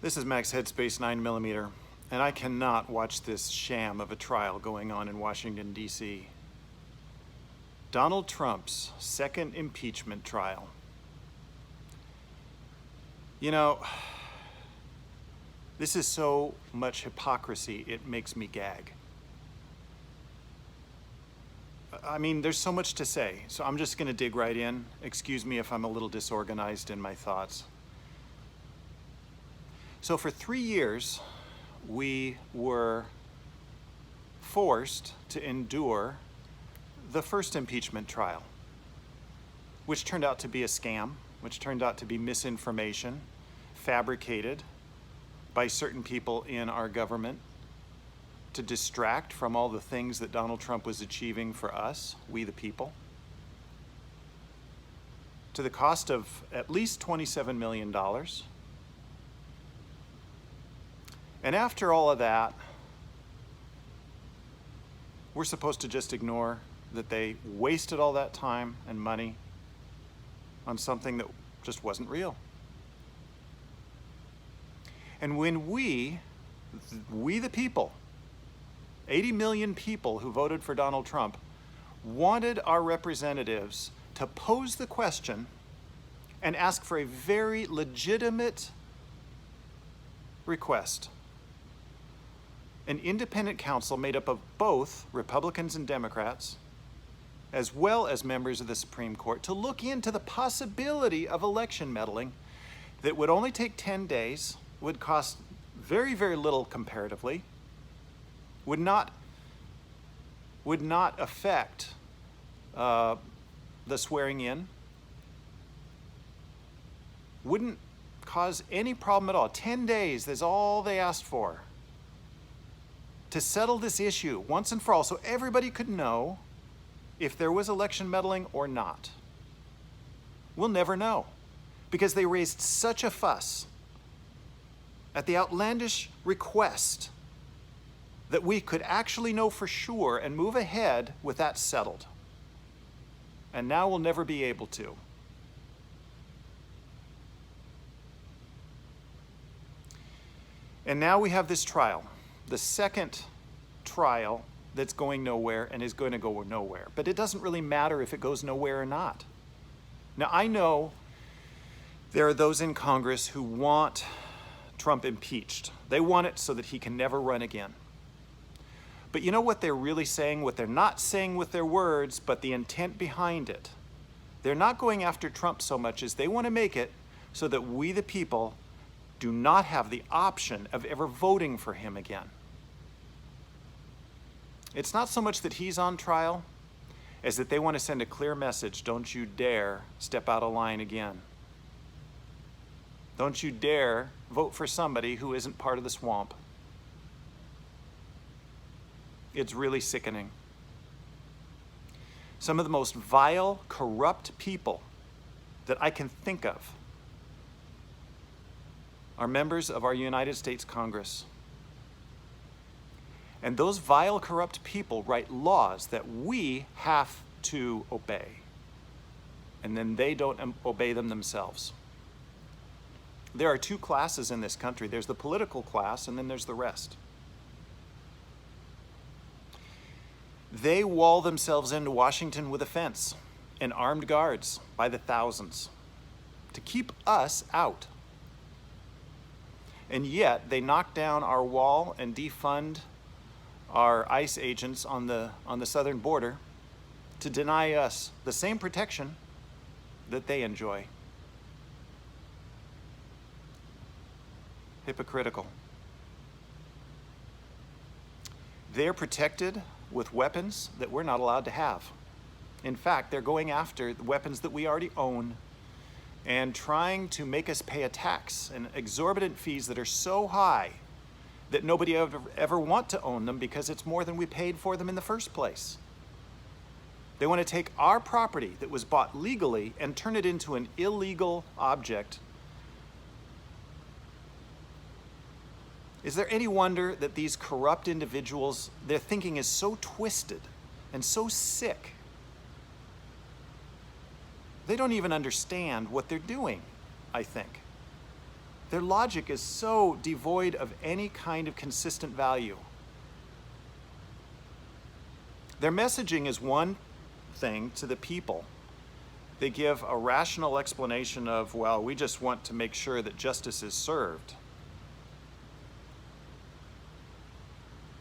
This is Max Headspace 9mm, and I cannot watch this sham of a trial going on in Washington, D.C. Donald Trump's second impeachment trial. You know, this is so much hypocrisy, it makes me gag. I mean, there's so much to say, so I'm just gonna dig right in. Excuse me if I'm a little disorganized in my thoughts. So for 3 years, we were forced to endure the first impeachment trial, which turned out to be a scam, which turned out to be misinformation, fabricated by certain people in our government to distract from all the things that Donald Trump was achieving for us, we the people, to the cost of at least $27 million. And after all of that, we're supposed to just ignore that they wasted all that time and money on something that just wasn't real. And when we the people, 80 million people who voted for Donald Trump, wanted our representatives to pose the question and ask for a very legitimate request, an independent council made up of both Republicans and Democrats, as well as members of the Supreme Court, to look into the possibility of election meddling that would only take 10 days, would cost very, very little comparatively, would not affect the swearing in, wouldn't cause any problem at all. 10 days is all they asked for to settle this issue once and for all, so everybody could know if there was election meddling or not. We'll never know, because they raised such a fuss at the outlandish request that we could actually know for sure and move ahead with that settled. And now we'll never be able to. And now we have this trial, the second trial that's going nowhere and is going to go nowhere. But it doesn't really matter if it goes nowhere or not. Now, I know there are those in Congress who want Trump impeached. They want it so that he can never run again. But you know what they're really saying? What they're not saying with their words, but the intent behind it. They're not going after Trump so much as they want to make it so that we the people do not have the option of ever voting for him again. It's not so much that he's on trial as that they want to send a clear message: don't you dare step out of line again. Don't you dare vote for somebody who isn't part of the swamp. It's really sickening. Some of the most vile, corrupt people that I can think of are members of our United States Congress. And those vile, corrupt people write laws that we have to obey. And then they don't obey them themselves. There are two classes in this country. There's the political class, and then there's the rest. They wall themselves into Washington with a fence and armed guards by the thousands to keep us out. And yet they knock down our wall and defund our ICE agents on the southern border to deny us the same protection that they enjoy. Hypocritical. They're protected with weapons that we're not allowed to have. In fact, they're going after the weapons that we already own and trying to make us pay a tax and exorbitant fees that are so high that nobody ever want to own them because it's more than we paid for them in the first place. They want to take our property that was bought legally and turn it into an illegal object. Is there any wonder that these corrupt individuals, their thinking is so twisted and so sick? They don't even understand what they're doing, I think. Their logic is so devoid of any kind of consistent value. Their messaging is one thing to the people. They give a rational explanation of, well, we just want to make sure that justice is served.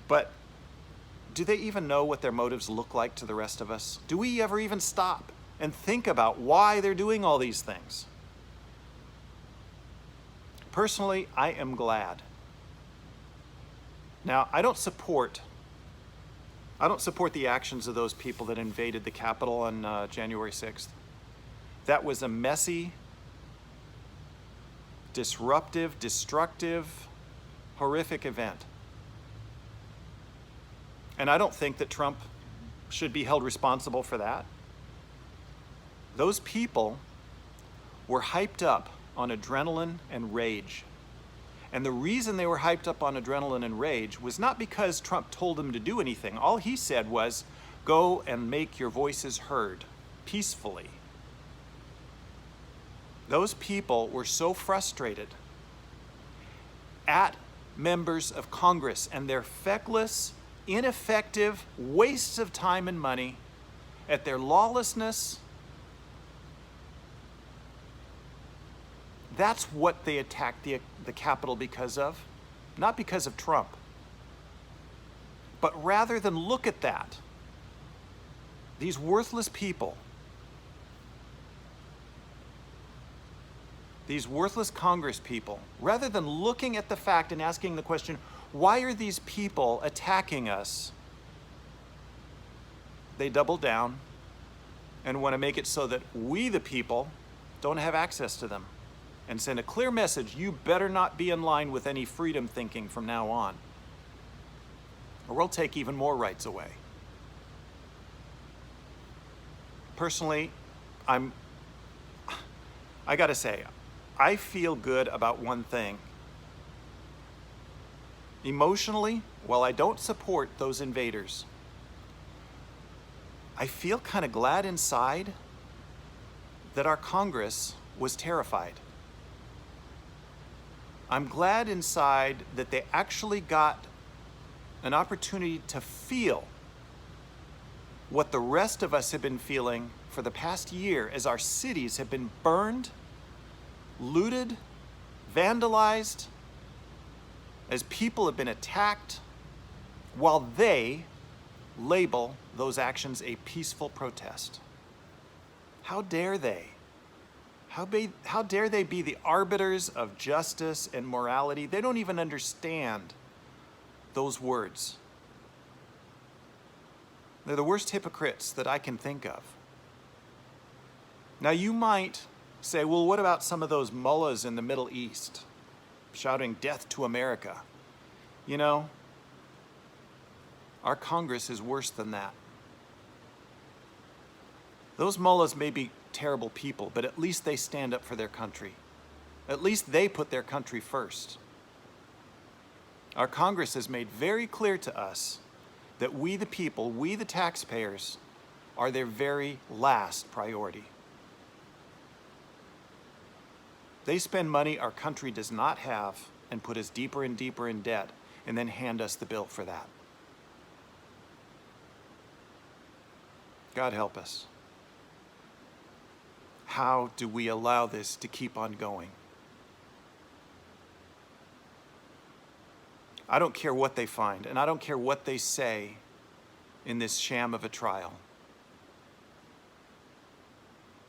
But do they even know what their motives look like to the rest of us? Do we ever even stop and think about why they're doing all these things? Personally, I am glad. Now, I don't support the actions of those people that invaded the Capitol on January 6th. That was a messy, disruptive, destructive, horrific event. And I don't think that Trump should be held responsible for that. Those people were hyped up on adrenaline and rage. And the reason they were hyped up on adrenaline and rage was not because Trump told them to do anything. All he said was, go and make your voices heard peacefully. Those people were so frustrated at members of Congress and their feckless, ineffective wastes of time and money, at their lawlessness. That's what they attacked the Capitol because of, not because of Trump. But rather than look at that, these worthless people, these worthless Congress people, rather than looking at the fact and asking the question, why are these people attacking us? They double down and want to make it so that we, the people, don't have access to them, and send a clear message: you better not be in line with any freedom thinking from now on, or we'll take even more rights away. Personally, I gotta say, I feel good about one thing. Emotionally, while I don't support those invaders, I feel kind of glad inside that our Congress was terrified. I'm glad inside that they actually got an opportunity to feel what the rest of us have been feeling for the past year as our cities have been burned, looted, vandalized, as people have been attacked, while they label those actions a peaceful protest. How dare they? How dare they be the arbiters of justice and morality? They don't even understand those words. They're the worst hypocrites that I can think of. Now you might say, well, what about some of those mullahs in the Middle East shouting death to America? You know, our Congress is worse than that. Those mullahs may be terrible people, but at least they stand up for their country. At least they put their country first. Our Congress has made very clear to us that we the people, we the taxpayers, are their very last priority. They spend money our country does not have and put us deeper and deeper in debt, and then hand us the bill for that. God help us. How do we allow this to keep on going? I don't care what they find, and I don't care what they say in this sham of a trial.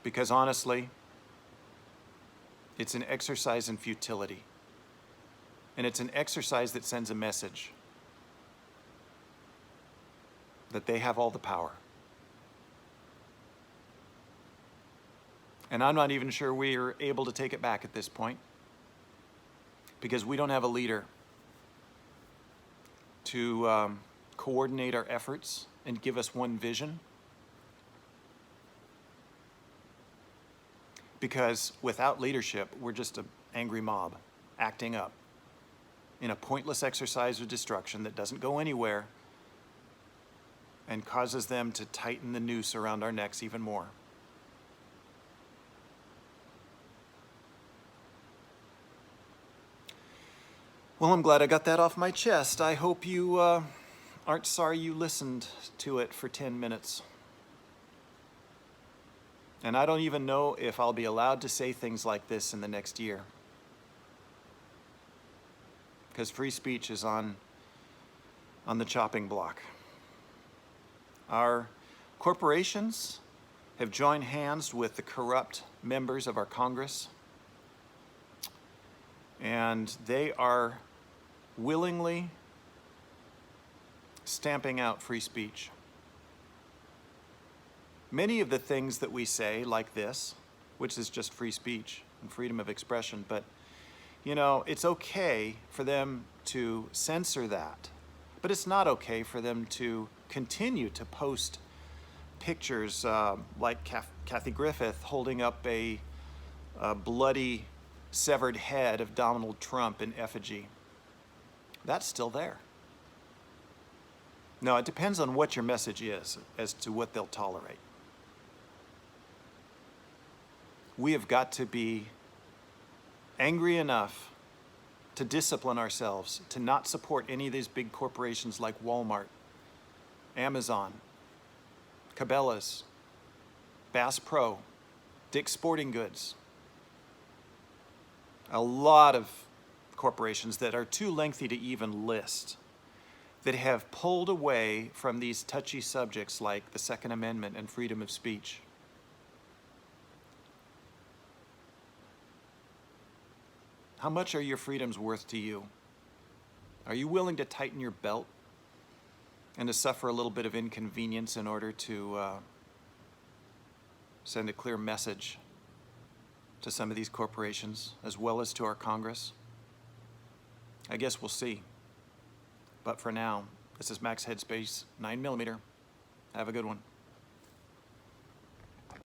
Because honestly, it's an exercise in futility. And it's an exercise that sends a message that they have all the power. And I'm not even sure we are able to take it back at this point, because we don't have a leader to coordinate our efforts and give us one vision. Because without leadership, we're just an angry mob acting up in a pointless exercise of destruction that doesn't go anywhere and causes them to tighten the noose around our necks even more. Well, I'm glad I got that off my chest. I hope you aren't sorry you listened to it for 10 minutes. And I don't even know if I'll be allowed to say things like this in the next year. Because free speech is on the chopping block. Our corporations have joined hands with the corrupt members of our Congress, and they are willingly stamping out free speech. Many of the things that we say, like this, which is just free speech and freedom of expression, but you know, it's okay for them to censor that, but it's not okay for them to continue to post pictures like Kathy Griffith holding up a bloody, severed head of Donald Trump in effigy. That's still there. No, it depends on what your message is as to what they'll tolerate. We have got to be angry enough to discipline ourselves, to not support any of these big corporations like Walmart, Amazon, Cabela's, Bass Pro, Dick's Sporting Goods. A lot of corporations that are too lengthy to even list, that have pulled away from these touchy subjects like the Second Amendment and freedom of speech. How much are your freedoms worth to you? Are you willing to tighten your belt and to suffer a little bit of inconvenience in order to send a clear message to some of these corporations, as well as to our Congress? I guess we'll see. But for now, this is Max Headspace 9mm. Have a good one.